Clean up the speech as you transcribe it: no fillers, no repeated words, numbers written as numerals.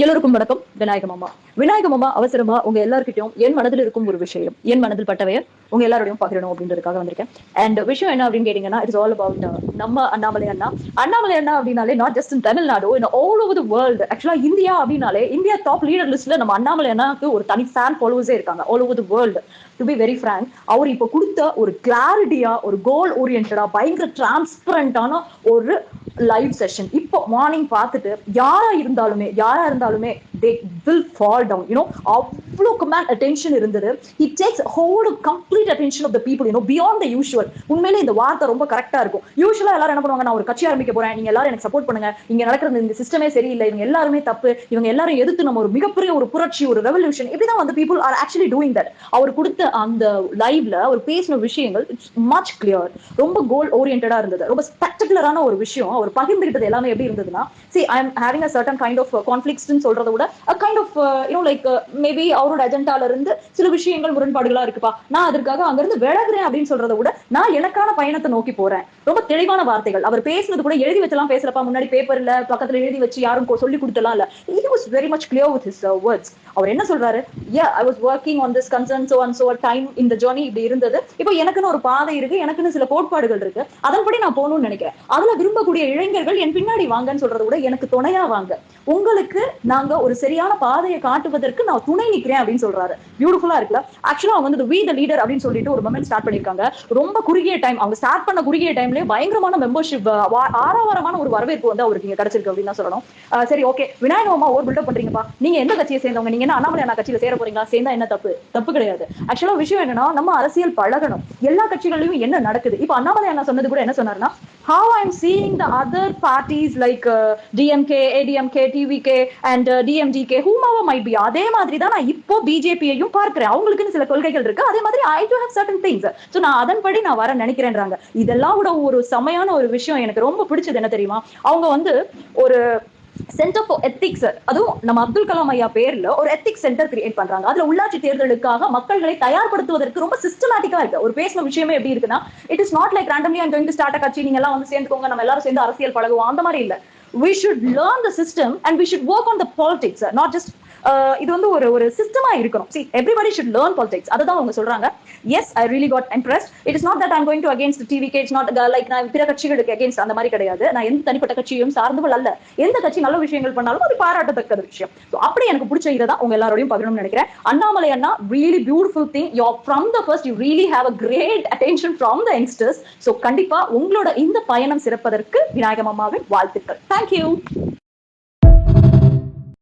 எல்லோருக்கும் வணக்கம். விநாயகம் அம்மா. விநாயகம் அம்மா அவசரமா உங்க எல்லாருக்கிட்டையும் என் மனதில் இருக்கும் ஒரு விஷயம், என் மனதில் பட்டவைய உங்க எல்லாரோடையும் பகிரணும் அப்படின்றதுக்காக வந்திருக்கேன். அண்ட் விஷயம் என்ன அப்படின்னு கேட்டீங்கன்னா, இட்ஸ் ஆல் அபவுட் நம்ம அண்ணாமலை அண்ணா. அண்ணாமலை அண்ணா அப்படின்னாலே not just in Tamil Nadu, in all over the world. ஆக்சுவலா இந்தியா அப்படின்னாலே இந்தியா டாப் லீடர் லிஸ்ட்ல நம்ம அண்ணாமலை அண்ணாக்கு ஒரு தனி ஃபேன் ஃபாலோவர்ஸே இருக்காங்க all over the world. To be very frank, அவர் இப்போ கொடுத்த ஒரு கிளாரிட்டியா, ஒரு கோல் ஓரியன்டா, பயங்கர டிரான்ஸ்பரண்டான ஒரு லைவ் செஷன் இப்போ மார்னிங் பார்த்துட்டு யாரா இருந்தாலுமே they will fall down, அவ்வளோ கமாண்ட் அட்டென்ஷன் இருந்தது. he takes whole complete attention of the people, beyond the usual. உண்மையிலே இந்த வார்த்தை ரொம்ப கரெக்டா இருக்கும். யூசுவலா எல்லாரும் என்ன பண்ணுவாங்க, நான் ஒரு கட்சி ஆரம்பிக்க போறேன், நீங்க எல்லாரும் எனக்கு சப்போர்ட் பண்ணுங்க, இங்க நடக்கிறது இந்த சிஸ்டமே சரியில்லை, இவங்க எல்லாருமே தப்பு, இவங்க எல்லாரும் எதிர்த்து நம்ம ஒரு மிகப்பெரிய ஒரு புரட்சி, ஒரு ரெவல்யூஷன், இப்படிதான் வந்து people are actually doing that. அவர் கொடுத்த அந்த லைவ்ல அவர் பேசின விஷயங்கள் இட்ஸ் மச் கிளியர், ரொம்ப கோல் ஓரியன்டா இருந்தது, ரொம்ப ஸ்பெக்டகுலரான ஒரு விஷயம். அவர் பகிர்ந்துகிட்டது எல்லாமே எப்படி இருந்ததுன்னா, see I am having a certain kind of conflicts ன்னு சொல்றதை விட a kind of like maybe அவரோட அஜெண்டால இருந்து சில விஷயங்கள் முரண்பாடுகளா இருக்குப்பா, நான் அதற்காக அங்க இருந்து விலகுறேன் அப்படின்னு சொல்றதை விட நான் எனக்கான பயணத்தை நோக்கி போறேன். ரொம்ப தெளிவான வார்த்தைகள். அவர் பேசுனது கூட எழுதி வச்செல்லாம் பேசுறப்பா, முன்னாடி பேப்பர்ல பக்கத்துல எழுதி வச்சு யாரும் சொல்லி கொடுத்தலாம் இல்ல. he was very much clear with his words. அவர் என்ன சொல்றாரு, yeah I was working on this concern so and so a time in the journey, இப்படி இருந்தது, இப்போ எனக்குன்னு ஒரு பாதை இருக்கு, எனக்குன்னு சில கோட்பாடுகள் இருக்கு, அதன்படி நான் போகணும்னு நினைக்கிறேன். அதுல விரும்பக்கூடிய இளைஞர்கள் என் பின்னாடி வாங்கன்னு சொல்றதை விட எனக்கு துணையா வாங்க, உங்களுக்கு நாங்க ஒரு சரியான பாதையை காட்டுவதற்கு நான் துணை நிக்கிறேன் அப்படின்னு சொல்றாரு. பியூட்டிஃபுல்லா இருக்குல்ல. ஆக்சுவலா அவங்க வந்து வி த லீடர் அப்படின்னு சொல்லிட்டு ஒரு மொமெண்ட் ஸ்டார்ட் பண்ணிருக்காங்க. ரொம்ப குறுகிய டைம், அவங்க ஸ்டார்ட் பண்ண குறுகிய டைம்லயே பயங்கரமான மெம்பர்ஷிப், ஆரவாரமான ஒரு வரவேற்பு வந்து அவருக்கு இங்க கிடைச்சிருக்கு அப்படின்னு தான் சொல்லணும். சரி, ஓகே, விநாயகம் அம்மா ஓவர் பில்டப் பண்றீங்கப்பா, நீங்க எந்த கட்சியை சேர்ந்தவங்க, நீங்க என்ன அண்ணாமலை அண்ணா கட்சியில சேர போறீங்களா, சேர்ந்தா என்ன தப்பு? தப்பு கிடையாது. ஆக்சுவலா விஷயம் என்னன்னா, நம்ம அரசியல் பழகணும், எல்லா கட்சிகளிலும் என்ன நடக்குது. இப்ப அண்ணாமலை அண்ணா சொன்னது கூட என்ன சொன்னாருன்னா, how I am seeing the other parties like DMK, ADMK, TVK and DMDK, whomever might be, அதே மாதிரி தான் நான் இப்போ பிஜேபியையும் பார்க்கிறேன். அவங்களுக்குன்னு சில கொள்கைகள் இருக்கு, அதே மாதிரி I do have certain things, so நான் அதன்படி நான் வர நினைக்கிறேன்றாங்க. இதெல்லாம் கூட ஒரு செமையான ஒரு விஷயம். எனக்கு ரொம்ப பிடிச்சது என்ன தெரியுமா, அவங்க வந்து ஒரு சென்டர் ஃபார் எத்திக்ஸ், அதுவும் நம்ம அப்துல் கலாம் ஐயா பேர்ல ஒரு எத்திக்ஸ் சென்டர் கிரியேட் பண்றாங்க. அதுல உள்ளாட்சி தேர்தலுக்காக மக்களை தயார்படுத்துவதற்கு ரொம்ப சிஸ்டமேட்டிக்கா இருக்கு. ஒரு பேசின விஷயமே எப்படி இருக்குன்னா, it is not like randomly I'm going to start அ கட்சி, நீங்க எல்லாம் வந்து சேர்ந்துக்கோங்க, நம்ம எல்லாரும் சேர்ந்து அரசியல் பழகுவோம், அந்த மாதிரி இல்ல. we should learn the system and we should work on the politics, not just இது வந்து ஒரு சிஸ்டமா இருக்கணும். see everybody should learn politics, அதுதான் அவங்க சொல்றாங்க. yes I really got impressed. it is not that I'm going to against TVK, it's not like நான் பிற கட்சிகளுக்கு against அந்த மாதிரி கிடையாது. நான் எந்த தனிப்பட்ட கட்சியையும் சார்ந்தவள் அல்ல. எந்த கட்சி நல்ல விஷயங்கள் பண்ணாலும் அது பாராட்டத்தக்க விஷயம். so அப்படி எனக்கு பிடிச்ச இதான் உங்க எல்லாரோடையும் பகிரணும்னு நினைக்கிறேன். அண்ணாமலை அண்ணா, really beautiful thing, you're from the first, you really have a great attention from the youngsters. so கண்டிப்பா உங்களோட இந்த பயணம் சிறப்பதற்கு விநாயகம் அம்மாவின் வாழ்த்துக்கள். thank you.